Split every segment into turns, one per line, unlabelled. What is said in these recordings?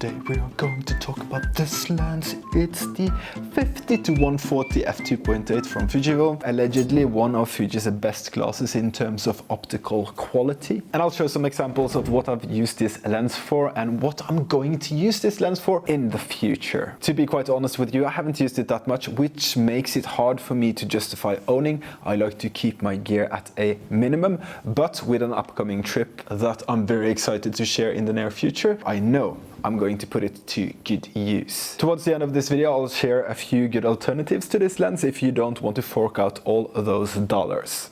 Today we are going to talk about this lens. It's the 50-140 F2.8 from Fujifilm, allegedly one of Fuji's best glasses in terms of optical quality. And I'll show some examples of what I've used this lens for and what I'm going to use this lens for in the future. To be quite honest with you, I haven't used it that much, which makes it hard for me to justify owning. I like to keep my gear at a minimum, but with an upcoming trip that I'm very excited to share in the near future, I know I'm going to put it to good use. Towards the end of this video, I'll share a few good alternatives to this lens if you don't want to fork out all those dollars.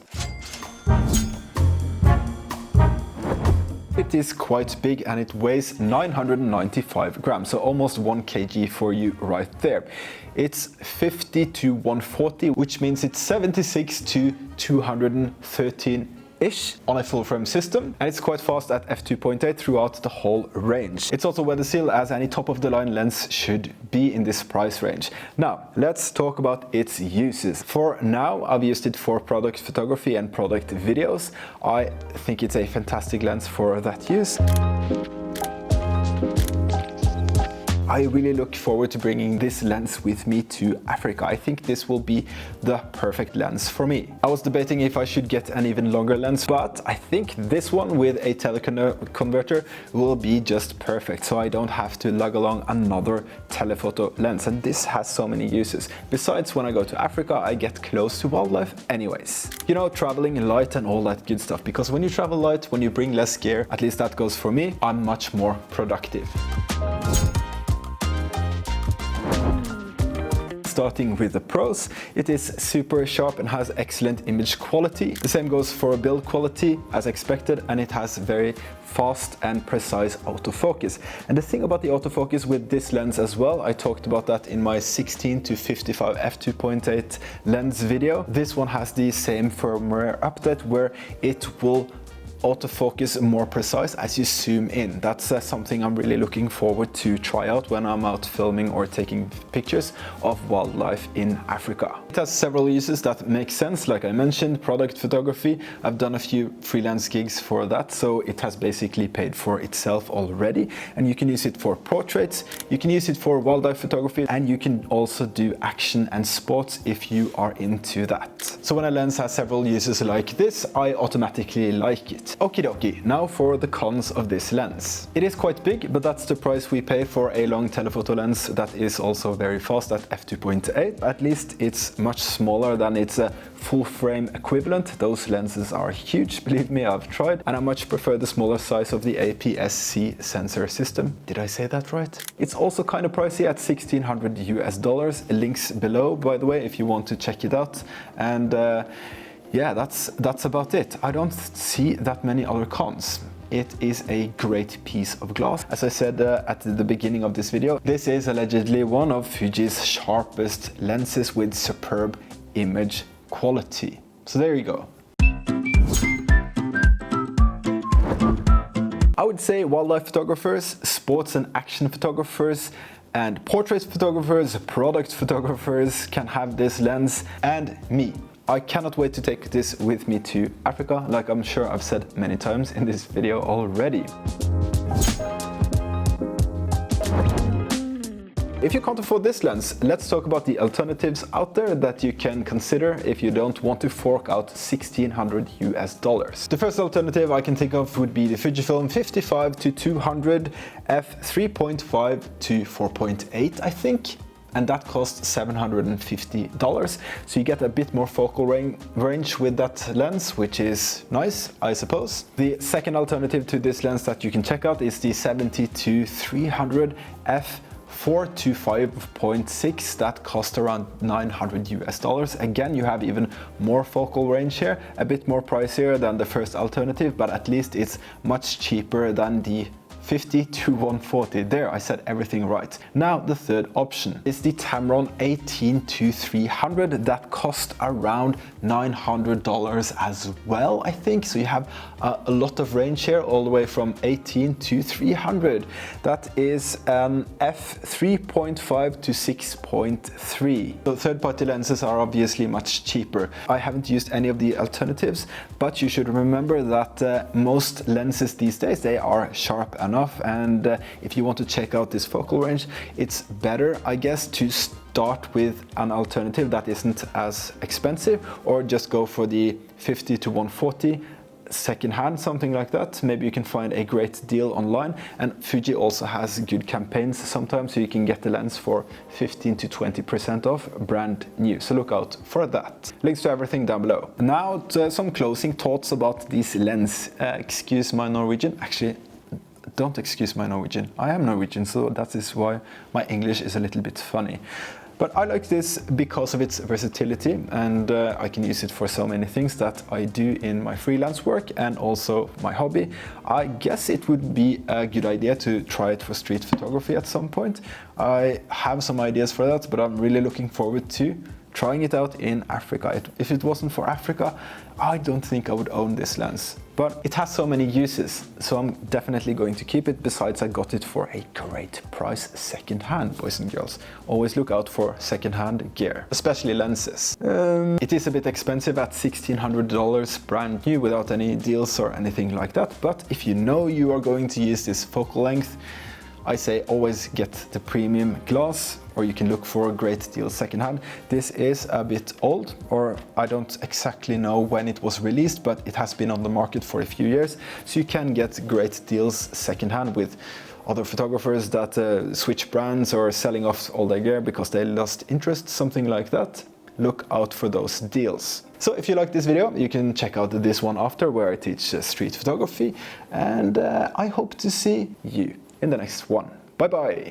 It is quite big and it weighs 995 grams, so almost 1 kg for you right there. It's 50-140, which means it's 76-213 ish on a full frame system, and it's quite fast at f2.8 throughout the whole range. It's also weather sealed, as any top of the line lens should be in this price range. Now let's talk about its uses. For now, I've used it for product photography and product videos. I think it's a fantastic lens for that use. I really look forward to bringing this lens with me to Africa. I think this will be the perfect lens for me. I was debating if I should get an even longer lens, but I think this one with a Tele converter will be just perfect, so I don't have to lug along another telephoto lens. And this has so many uses. Besides, when I go to Africa, I get close to wildlife anyways. You know, traveling light and all that good stuff, because when you travel light, when you bring less gear, at least that goes for me, I'm much more productive. Starting with the pros, it is super sharp and has excellent image quality. The same goes for build quality as expected, and it has very fast and precise autofocus. And the thing about the autofocus with this lens as well, I talked about that in my 16-55 f2.8 lens video. This one has the same firmware update where it will autofocus more precise as you zoom in. That's something I'm really looking forward to try out when I'm out filming or taking pictures of wildlife in Africa. It has several uses that make sense. Like I mentioned, product photography. I've done a few freelance gigs for that, so it has basically paid for itself already. And you can use it for portraits, you can use it for wildlife photography, and you can also do action and sports if you are into that. So when a lens has several uses like this, I automatically like it. Okie dokie, now for the cons of this lens. It is quite big, but that's the price we pay for a long telephoto lens that is also very fast at f2.8. At least it's much smaller than its full frame equivalent. Those lenses are huge, believe me, I've tried, and I much prefer the smaller size of the APS-C sensor system. Did I say that right? It's also kind of pricey at $1,600 US. Links below, by the way, if you want to check it out. And yeah, that's about it. I don't see that many other cons. It is a great piece of glass. As I said at the beginning of this video, this is allegedly one of Fuji's sharpest lenses with superb image quality. So there you go. I would say wildlife photographers, sports and action photographers, and portrait photographers, product photographers can have this lens, and me. I cannot wait to take this with me to Africa, like I'm sure I've said many times in this video already. If you can't afford this lens, let's talk about the alternatives out there that you can consider if you don't want to fork out $1,600 US. The first alternative I can think of would be the Fujifilm 55-200 f3.5 to 4.8, I think. And that costs $750. So you get a bit more focal range with that lens, which is nice, I suppose. The second alternative to this lens that you can check out is the 70-300 f4 to 5.6. That costs around $900 US. Again, you have even more focal range here, a bit more pricier than the first alternative, but at least it's much cheaper than the 50-140. There, I said everything right. Now the third option is the Tamron 18-300 that cost around $900 as well, I think. So you have a lot of range here, all the way from 18 to 300. That is f3.5 to 6.3. So third-party lenses are obviously much cheaper. I haven't used any of the alternatives, but you should remember that most lenses these days, they are sharp enough enough, and if you want to check out this focal range, it's better, I guess, to start with an alternative that isn't as expensive, or just go for the 50-140 second-hand, something like that. Maybe you can find a great deal online, and Fuji also has good campaigns sometimes, so you can get the lens for 15 to 20% off brand new, so look out for that. Links to everything down below. Now to some closing thoughts about this lens. Excuse my Norwegian, actually don't excuse my Norwegian, I am Norwegian, so that is why my English is a little bit funny. But I like this because of its versatility, and I can use it for so many things that I do in my freelance work and also my hobby. I guess it would be a good idea to try it for street photography at some point. I have some ideas for that, but I'm really looking forward to trying it out in Africa. If it wasn't for Africa, I don't think I would own this lens. But it has so many uses, so I'm definitely going to keep it. Besides, I got it for a great price second-hand, boys and girls. Always look out for second-hand gear, especially lenses. It is a bit expensive at $1,600 brand new without any deals or anything like that. But if you know you are going to use this focal length, I say always get the premium glass, or you can look for a great deal secondhand. This is a bit old, or I don't exactly know when it was released, but it has been on the market for a few years, so you can get great deals secondhand with other photographers that switch brands or selling off all their gear because they lost interest, something like that. Look out for those deals. So if you like this video, you can check out this one after, where I teach street photography, and I hope to see you in the next one. Bye bye!